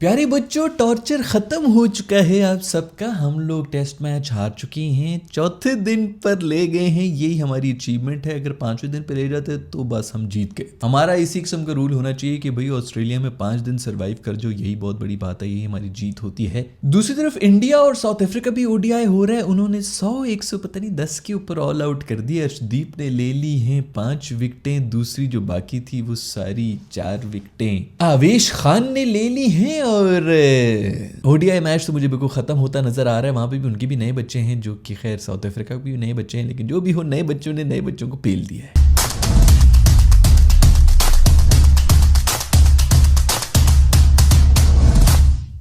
प्यारे बच्चों, टॉर्चर खत्म हो चुका है आप सबका। हम लोग टेस्ट मैच हार चुके हैं, चौथे दिन पर ले गए हैं। यही हमारी अचीवमेंट है। अगर पांचवें दिन पे ले जाते तो बस हम जीत गए। हमारा इसी किस्म का रूल होना चाहिए कि भाई ऑस्ट्रेलिया में 5 दिन सरवाइव कर जो, यही बहुत बड़ी बात है, यही हमारी जीत होती है। दूसरी तरफ इंडिया और साउथ अफ्रीका भी ओडीआई हो रहा है। उन्होंने 100-100 पता नहीं 10 के ऊपर ऑल आउट कर दिया। अर्शदीप ने ले ली हैं 5 विकेटें, दूसरी जो बाकी थी वो सारी 4 विकेटें आवेश खान ने ले ली हैं। और ओडीआई मैच तो मुझे बिल्कुल खत्म होता नजर आ रहा है। वहां पे भी उनके भी नए बच्चे हैं, जो कि खैर साउथ अफ्रीका के भी नए बच्चे हैं, लेकिन जो भी हो नए बच्चों ने नए बच्चों को पेल दिया है।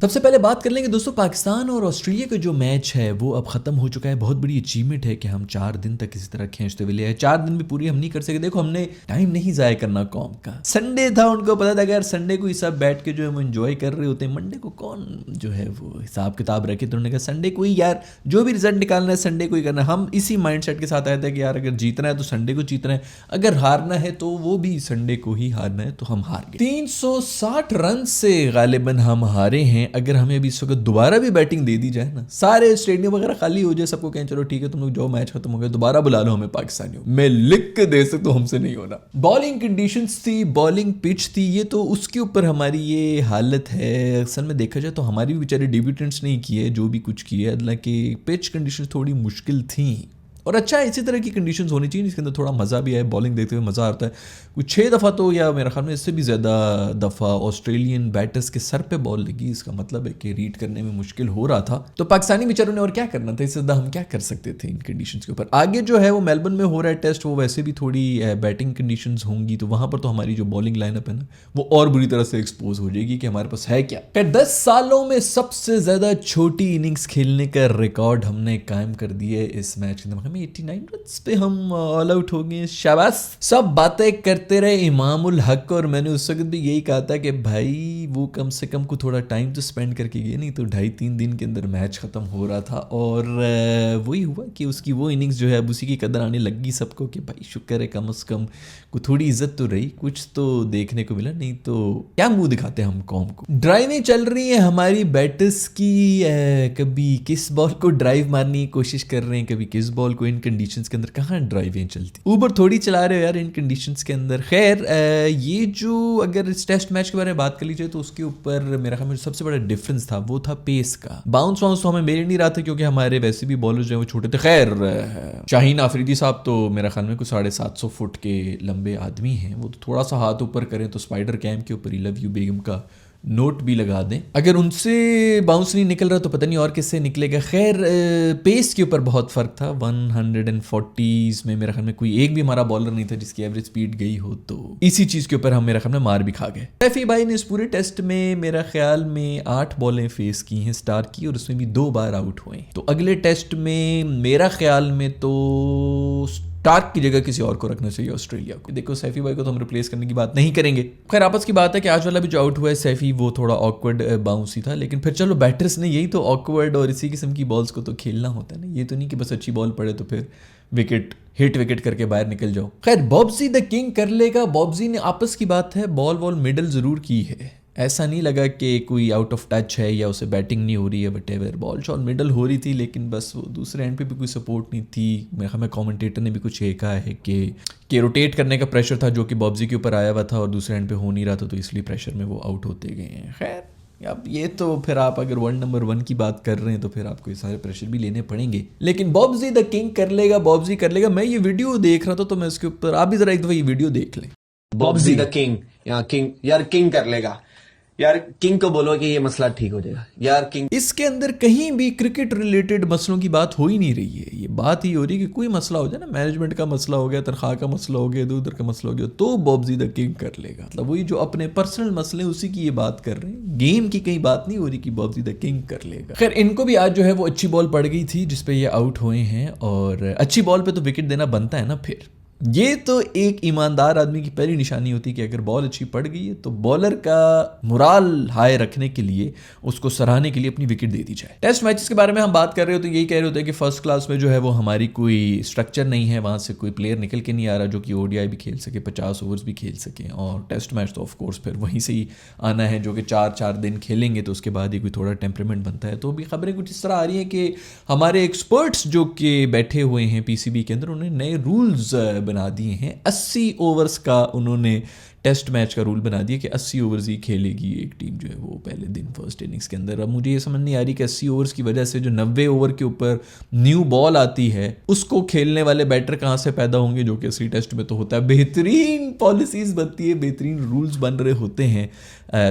सबसे पहले बात कर लेंगे दोस्तों, पाकिस्तान और ऑस्ट्रेलिया का जो मैच है वो अब खत्म हो चुका है। बहुत बड़ी अचीवमेंट है कि हम 4 दिन तक इसी तरह खींचते हुए ले। 4 दिन भी पूरी हम नहीं कर सके। देखो, हमने टाइम नहीं जाया करना कौम का। संडे था, उनको पता था कि यार संडे को ही सब बैठ के जो है वो एंजॉय कर रहे होते हैं। मंडे को कौन जो है वो हिसाब किताब रखे, तो उन्होंने कहा संडे को ही यार जो भी रिजल्ट निकालना है संडे को ही करना है। हम इसी माइंड सेट के साथ आए थे कि यार अगर जीतना है तो संडे को जीतना है, अगर हारना है तो वो भी संडे को ही हारना है। तो हम हार गए। 360 रन से गालिबन हम हारे हैं। अगर हमें अभी इस वक्त दोबारा भी बैटिंग दे दी जाए ना, सारे स्टेडियम वगैरह खाली हो जाए, सबको कहें चलो ठीक है तुम लोग जो मैच खत्म हो गया दोबारा बुला लो हमें पाकिस्तानियों, मैं लिख के दे सकता हूं हमसे नहीं होना। बॉलिंग कंडीशंस थी, बॉलिंग पिच थी, ये तो उसके ऊपर हमारी ये हालत है। असल में देखा जाए तो हमारी भी बेचारे डेब्यूटेंट्स नहीं किए जो भी कुछ किए, हालांकि पिच कंडीशंस थोड़ी मुश्किल थी। और अच्छा है, इसी तरह की कंडीशंस होनी चाहिए जिसके अंदर थोड़ा मज़ा भी आए, बॉलिंग देखते हुए मज़ा आता है। कुछ 6 दफ़ा तो, या मेरा ख्याल में इससे भी ज़्यादा दफ़ा ऑस्ट्रेलियन बैटर्स के सर पे बॉल लगी। इसका मतलब है कि रीड करने में मुश्किल हो रहा था। तो पाकिस्तानी बेचारों ने और क्या करना था, इससे ज़्यादा हम क्या कर सकते थे इन कंडीशंस के ऊपर। आगे जो है वो मेलबर्न में हो रहा है टेस्ट, वो वैसे भी थोड़ी बैटिंग कंडीशंस होंगी, तो वहाँ पर तो हमारी जो बॉलिंग लाइनअप है ना वो और बुरी तरह से एक्सपोज हो जाएगी कि हमारे पास है क्या। 10 सालों में सबसे ज़्यादा छोटी इनिंग्स खेलने का रिकॉर्ड हमने कायम कर दिया है इस मैच के अंदर। हमें 89 रन पे हम ऑल आउट हो गए, शाबाश। सब बातें करते रहे इमामुल हक, और मैंने उस वक्त भी यही कहा था कि भाई वो कम से कम को थोड़ा टाइम तो स्पेंड करके गए, नहीं तो 2.5-3 दिन के अंदर मैच खत्म हो रहा था। और वही हुआ कि उसकी वो इनिंग्स जो है अब उसी की कदर आने लगी सबको कि भाई शुक्र है कम से कम को थोड़ी इज्जत तो रही, कुछ तो देखने को मिला, नहीं तो क्या मुंह दिखाते हम कौम को। ड्राइवें चल रही है हमारी बैटर्स की, कभी किस बॉल को ड्राइव मारने की कोशिश कर रहे हैं, कभी किस बॉल को। इन कंडीशंस के अंदर कहाँ ड्राइवें चलती, ऊबर थोड़ी चला रहे हो यार इन कंडीशंस के अंदर। खैर ये जो अगर इस टेस्ट मैच के बारे में बात कर लीजिए तो उसके ऊपर मेरा ख्याल में सबसे बड़ा डिफरेंस था वो था पेस का। बाउंस वाउंस तो हमें मिल नहीं रहा था क्योंकि हमारे वैसे भी बॉलर जो है वो छोटे थे। खैर शाहीन आफरीदी साहब तो मेरा ख्याल में कुछ 750 फुट के लंबे आदमी हैं, वो तो थोड़ा सा हाथ ऊपर करें तो स्पाइडर कैम के ऊपर ही लव यू बेगम का नोट भी लगा दें। अगर उनसे बाउंस नहीं निकल रहा तो पता नहीं और किससे निकलेगा। खैर पेस के ऊपर बहुत फर्क था। 140s में मेरा ख्याल में कोई एक भी हमारा बॉलर नहीं था जिसकी एवरेज स्पीड गई हो, तो इसी चीज के ऊपर हम मेरा ख्याल में मार भी खा गए। सैफी भाई ने इस पूरे टेस्ट में मेरा ख्याल में 8 बॉलें फेस की हैं स्टार की, और उसमें भी 2 बार आउट हुए। तो अगले टेस्ट में मेरा ख्याल में तो स्टार्क की जगह किसी और को रखना चाहिए ऑस्ट्रेलिया को। देखो सैफी भाई को तो हम रिप्लेस करने की बात नहीं करेंगे। खैर आपस की बात है कि आज वाला भी जो आउट हुआ है सैफी, वो थोड़ा ऑकवर्ड बाउंस ही था, लेकिन फिर चलो बैटर्स ने यही तो ऑकवर्ड और इसी किस्म की बॉल्स को तो खेलना होता है ना। ये तो नहीं कि बस अच्छी बॉल पड़े तो फिर विकेट हिट विकेट करके बाहर निकल जाओ। खैर बॉब्जी द किंग कर लेगा। बॉब्जी ने आपस की बात है बॉल वॉल मिडल जरूर की है, ऐसा नहीं लगा कि कोई आउट ऑफ टच है या उसे बैटिंग नहीं हो रही है, वटेवर बॉल शॉट मिडल हो रही थी, लेकिन बस वो दूसरे एंड पे भी कोई सपोर्ट नहीं थी। हमें कमेंटेटर ने भी कुछ ये कहा है कि रोटेट करने का प्रेशर था जो कि बॉब्जी के ऊपर आया हुआ था और दूसरे एंड पे हो नहीं रहा था, तो इसलिए प्रेशर में वो आउट होते गए हैं। खैर अब ये तो फिर आप अगर वर्ल्ड नंबर 1 की बात कर रहे हैं तो फिर आपको ये सारे प्रेशर भी लेने पड़ेंगे, लेकिन बॉब्जी द किंग कर लेगा, बॉब्जी कर लेगा। मैं ये वीडियो देख रहा था तो मैं इसके ऊपर, आप भी जरा एक दफा ये वीडियो देख लें। बॉब्जी द किंग, यहाँ किंग यार, किंग कर लेगा यार। किंग को बोलो कि ये मसला ठीक हो जाएगा यार। किंग इसके अंदर कहीं भी क्रिकेट रिलेटेड मसलों की बात हो ही नहीं रही है। ये बात ही हो रही है कि कोई मसला हो जाए ना, मैनेजमेंट का मसला हो गया, तनख्वाह का मसला हो गया, इधर उधर का मसला हो गया, तो बॉब्जी द किंग कर लेगा। मतलब वही जो अपने पर्सनल मसले उसी की ये बात कर रहे हैं, गेम की कहीं बात नहीं हो रही कि बॉब्जी द किंग कर लेगा। खैर इनको भी आज जो है वो अच्छी बॉल पड़ गई थी जिसपे ये आउट हुए हैं, और अच्छी बॉल पे तो विकेट देना बनता है ना फिर। ये तो एक ईमानदार आदमी की पहली निशानी होती है कि अगर बॉल अच्छी पड़ गई है तो बॉलर का मोराल हाई रखने के लिए, उसको सराहने के लिए अपनी विकेट दे दी जाए। टेस्ट मैचेस के बारे में हम बात कर रहे हो तो यही कह रहे होते हैं कि फर्स्ट क्लास में जो है वो हमारी कोई स्ट्रक्चर नहीं है, वहाँ से कोई प्लेयर निकल के नहीं आ रहा जो कि ओडीआई भी खेल सके, 50 ओवर्स भी खेल सके। और टेस्ट मैच तो ऑफकोर्स फिर वहीं से ही आना है जो कि 4-4 दिन खेलेंगे तो उसके बाद ही कोई थोड़ा टेम्परामेंट बनता है। तो अभी खबरें कुछ इस तरह आ रही हैं कि हमारे एक्सपर्ट्स जो कि बैठे हुए हैं पीसीबी के अंदर, उन्होंने नए रूल्स बना दिए हैं। 80 ओवर्स का उन्होंने टेस्ट मैच का रूल बना दिया कि 80 ओवर्स ही खेलेगी एक टीम जो है वो पहले दिन फर्स्ट इनिंग्स के अंदर। अब मुझे ये समझ नहीं आ रही कि 80 ओवर्स की वजह से जो 90 ओवर के ऊपर न्यू बॉल आती है उसको खेलने वाले बैटर कहाँ से पैदा होंगे, जो कि असली टेस्ट में तो होता है। बेहतरीन पॉलिसीज बनती है, बेहतरीन रूल्स बन रहे होते हैं।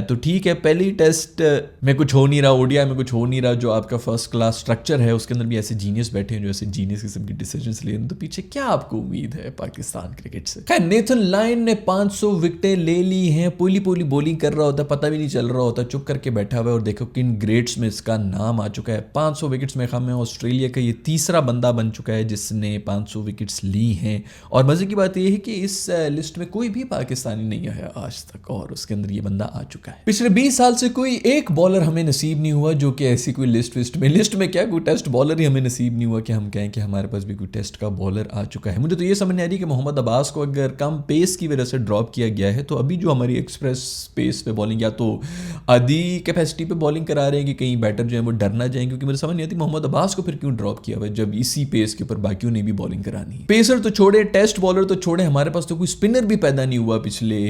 तो ठीक है, पहली टेस्ट में कुछ हो नहीं रहा, ओडीआई में कुछ हो नहीं रहा, जो आपका फर्स्ट क्लास स्ट्रक्चर है उसके अंदर भी ऐसे जीनियस बैठे हैं जो ऐसे जीनियस किस्म की डिसीजंस ले रहे हैं। तो पीछे क्या आपको उम्मीद है पाकिस्तान क्रिकेट से? खैर, नेथन लायन ने 500 विकेटें ले ली हैं। पोली पोली बॉलिंग कर रहा होता, पता भी नहीं चल रहा होता, चुप करके बैठा हुआ है और देखो किन ग्रेड्स में इसका नाम आ चुका है। 500 विकेट्स में खाम में ऑस्ट्रेलिया का ये तीसरा बंदा बन चुका है जिसने 500 विकेट्स ली हैं। और मजे की बात यह है कि इस लिस्ट में कोई भी पाकिस्तानी नहीं आया आज तक और उसके अंदर ये बंदा आ चुका है। पिछले 20 साल से कोई एक बॉलर हमें नसीब नहीं हुआ जो कि ऐसी कोई लिस्ट में क्या कोई टेस्ट बॉलर ही हमें नसीब नहीं हुआ कि हम कहें कि हमारे पास भी कोई टेस्ट का बॉलर आ चुका है। मुझे तो ये समझ नहीं आ रही कि मोहम्मद अब्बास को अगर कम पेस की वजह से ड्रॉप किया गया है तो अभी जो हमारी एक्सप्रेस पेस पे बॉलिंग या तो आधी कैपेसिटी पे बॉलिंग करा रहे हैं कि कहीं बैटर जो है वो डर ना जाए, क्योंकि मुझे समझ नहीं आती मोहम्मद अब्बास को फिर क्यों ड्रॉप किया हुआ जब इसी पेस के ऊपर बाकियों ने भी बॉलिंग करानी है। पेसर तो छोड़े, टेस्ट बॉलर तो छोड़े, हमारे पास तो कोई स्पिनर भी पैदा नहीं हुआ पिछले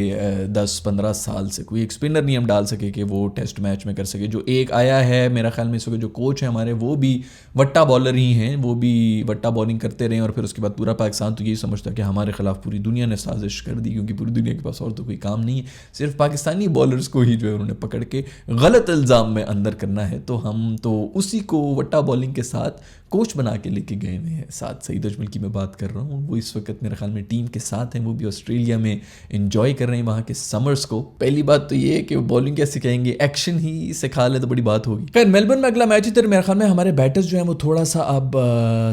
10-15 साल से। कोई एक स्पिनर नहीं हम डाल सके कि वो टेस्ट मैच में कर सके। जो एक आया है मेरा ख्याल में इस वक्त जो कोच है हमारे, वो भी वट्टा बॉलर ही हैं, वो भी वट्टा बॉलिंग करते रहे और फिर उसके बाद पूरा पाकिस्तान तो यही समझता कि हमारे खिलाफ पूरी दुनिया ने साजिश कर दी, क्योंकि पूरी दुनिया के पास और तो कोई काम नहीं है, सिर्फ पाकिस्तानी बॉलर्स को ही जो है उन्होंने पकड़ के गलत इल्ज़ाम में अंदर करना है। तो हम तो उसी को वट्टा बॉलिंग के साथ कोच बना के लेके गए हुए हैं। साथ सईद अजमल की मैं बात कर रहा हूँ, वो इस वक्त मेरे ख्याल में टीम के साथ हैं, वो भी ऑस्ट्रेलिया में एंजॉय कर रहे हैं वहाँ के समर्स को। पहली बात तो ये है कि वो बॉलिंग कैसे कहेंगे, एक्शन ही सिखा ले तो बड़ी बात होगी। खैर, मेलबर्न में अगला मैच है तो मेरे ख्याल में हमारे बैटर्स जो हैं वो थोड़ा सा अब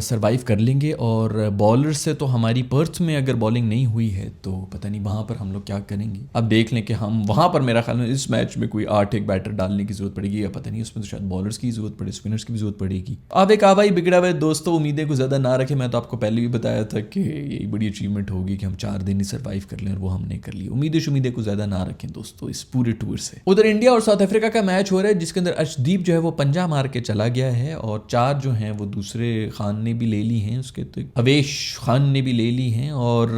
सर्वाइव कर लेंगे और बॉलर्स से तो हमारी पर्थ में अगर बॉलिंग नहीं हुई है तो पता नहीं वहाँ पर हम लोग क्या करेंगे। अब देख लें कि हम वहाँ पर मेरा ख्याल में इस मैच में कोई 8 एक बैटर डालने की जरूरत पड़ेगी या पता नहीं, उसमें तो शायद बॉलर्स की जरूरत पड़े, स्पिनर्स की भी जरूरत पड़ेगी। अब एक आवाई बिगड़ा हुआ दोस्तों, उम्मीदें को ज़्यादा ना रखें। मैं तो आपको पहले भी बताया था कि यही बड़ी अचीवमेंट होगी कि हम 4 दिन ही सर्वाइव कर लें और वो हमने कर ली। उम्मीदें को ज़्यादा ना रखें दोस्तों इस पूरे टूर से। उधर इंडिया और साउथ अफ्रीका का मैच हो रहा है जिसके अंदर अर्शदीप जो है वो पंजा मार के चला गया है और 4 जो हैं वो दूसरे खान ने भी ले ली हैं, उसके तो अवेश खान ने भी ले ली हैं और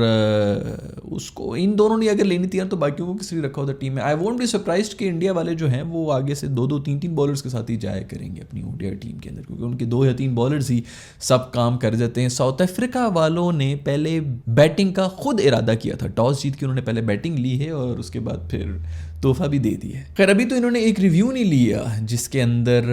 उसको इन दोनों ने अगर लेनी थी तो बाकियों को किस लिए रखा होता टीम में। आई वोंट बी सरप्राइज्ड कि इंडिया वाले जो हैं वो आगे से 2-2, 3-3 बॉलर्स के साथ ही जाया करेंगे अपनी ओडीआई टीम के अंदर, क्योंकि उनके 2 या 3 बॉलर्स ही सब काम कर जाते हैं। साउथ अफ्रीका वालों ने पहले बैटिंग का खुद इरादा किया था, टॉस जीत के उन्होंने पहले बैटिंग ली है और उसके बाद फिर तोहफा भी दे दिया है। खैर, अभी तो इन्होंने एक रिव्यू नहीं लिया जिसके अंदर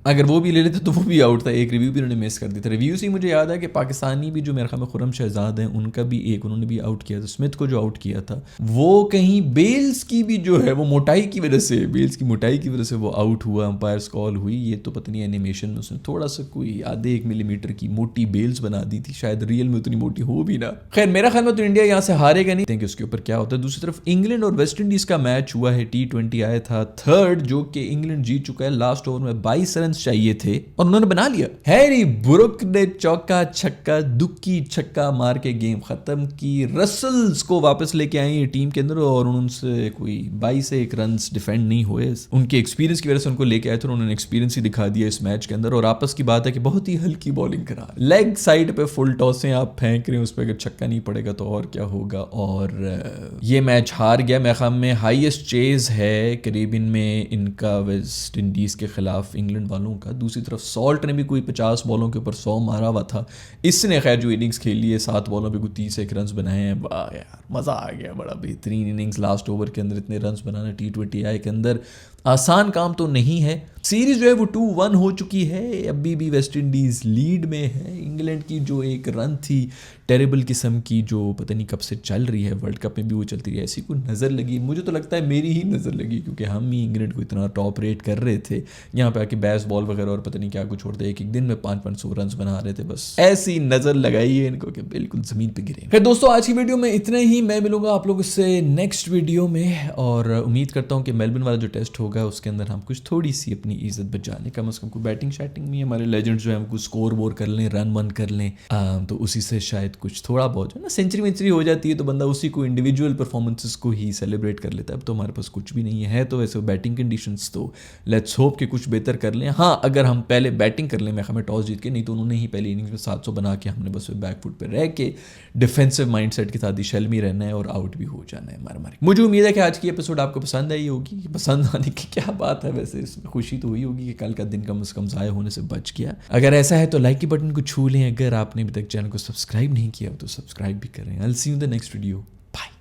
अगर वो भी ले लेते तो वो भी आउट था, एक रिव्यू भी उन्होंने मिस कर दिया था। रिव्यू से मुझे याद है कि पाकिस्तानी भी जो मेरे ख्याल में खुरम शहजाद हैं उनका भी एक उन्होंने भी आउट किया था, स्मिथ को जो आउट किया था वो कहीं बेल्स की भी जो है वो मोटाई की वजह से, बेल्स की मोटाई की वजह से वो आउट हुआ, अंपायर्स कॉल हुई। ये तो पता नहीं एनिमेशन में उसने थोड़ा सा कोई आधे 1 मिलीमीटर की मोटी बेल्स बना दी थी, शायद रियल में उतनी मोटी हो भी ना। खैर, मेरा ख्याल में तो इंडिया यहाँ से हारेगा नहीं, देखिए उसके ऊपर क्या होता है। दूसरी तरफ इंग्लैंड और वेस्ट इंडीज का मैच हुआ है, T20 आया था 3rd जो कि इंग्लैंड जीत चुका है। लास्ट ओवर में 22 रन चाहिए थे और उन्होंने बना लिया। हैरी ब्रुक ने चौका छक्का दुक्की छक्का मार के गेम खत्म की। रसल्स को वापस लेके आई है टीम के अंदर और उनसे कोई 22 रन डिफेंड नहीं हुए। उनके एक्सपीरियंस की वजह से उनको लेके आए थे, उन्होंने एक्सपीरियंस ही दिखा दिया इस मैच के अंदर। और आपस की बात है कि बहुत ही हल्की बॉलिंग करा, लेग साइड पे फुल टॉसें आप फेंक रहे हैं, उस पर अगर छक्का नहीं पड़ेगा तो और क्या होगा। और ये मैच हार गया। मेरे ख्याल में हाईएस्ट चेज है करीबन में इनका वेस्ट इंडीज के खिलाफ इंग्लैंड वालों का। दूसरी तरफ सॉल्ट ने भी कोई 50 बॉलों के ऊपर 100 मारा हुआ था। इसने खैर जो इनिंग्स खेली है 7 बॉलों पे कोई 31 रन बनाए हैं। वाह यार, मज़ा आ गया, बड़ा बेहतरीन इनिंग्स। लास्ट ओवर के अंदर इतने रन बनाना T20 के अंदर आसान काम तो नहीं है। सीरीज जो है वो 2-1 हो चुकी है, अभी भी वेस्ट इंडीज लीड में है। इंग्लैंड की जो एक रन थी टेरेबल किस्म की, जो पता नहीं कब से चल रही है, वर्ल्ड कप में भी वो चलती रही, ऐसी कोई नज़र लगी, मुझे तो लगता है मेरी ही नज़र लगी, क्योंकि हम ही इंग्लैंड को इतना टॉप रेट कर रहे थे। यहाँ पे आके बैस बॉल वगैरह और पता नहीं क्या कुछ छोड़ते, एक दिन में 500 रन बना रहे थे, बस ऐसी नज़र लगाई है इनको कि बिल्कुल ज़मीन पे गिरे। फिर दोस्तों आज की वीडियो में इतना ही, मैं मिलूंगा आप लोगों से नेक्स्ट वीडियो में, और उम्मीद करता हूँ कि मेलबर्न वाला जो टेस्ट होगा उसके अंदर हम कुछ थोड़ी सी अपनी इज्जत बचा लें, कम से कम कोई बैटिंग शैटिंग में हमारे लेजेंड्स जो है हमको स्कोर बोर कर लें, रन वन कर लें, तो उसी से शायद कुछ थोड़ा बहुत जो है ना सेंचुरी हो जाती है, तो बंदा उसी को इंडिविजुअल परफॉर्मेंसेस को ही सेलिब्रेट कर लेता है। अब तो हमारे पास कुछ भी नहीं है, तो वैसे बैटिंग कंडीशंस तो लेट्स होप कि कुछ बेहतर कर लें। हाँ, अगर हम पहले बैटिंग कर लें, मैं हमें टॉस जीत के, नहीं तो उन्होंने ही पहली इनिंग्स में 700 बना के हमने बस बैकफुट पर रह के डिफेंसिव माइंडसेट के साथ ही शेल में रहना है और आउट भी हो जाना है मार। मुझे उम्मीद है कि आज की एपिसोड आपको पसंद आई होगी। पसंद आने की क्या बात है, वैसे इसमें खुशी तो हुई होगी कि कल का दिन कम से कम ज़ाया होने से बच गया। अगर ऐसा है तो लाइक के बटन को छू लें, अगर आपने अभी तक चैनल को सब्सक्राइब नहीं किया तो सब्सक्राइब भी करें। I will see you in the next video.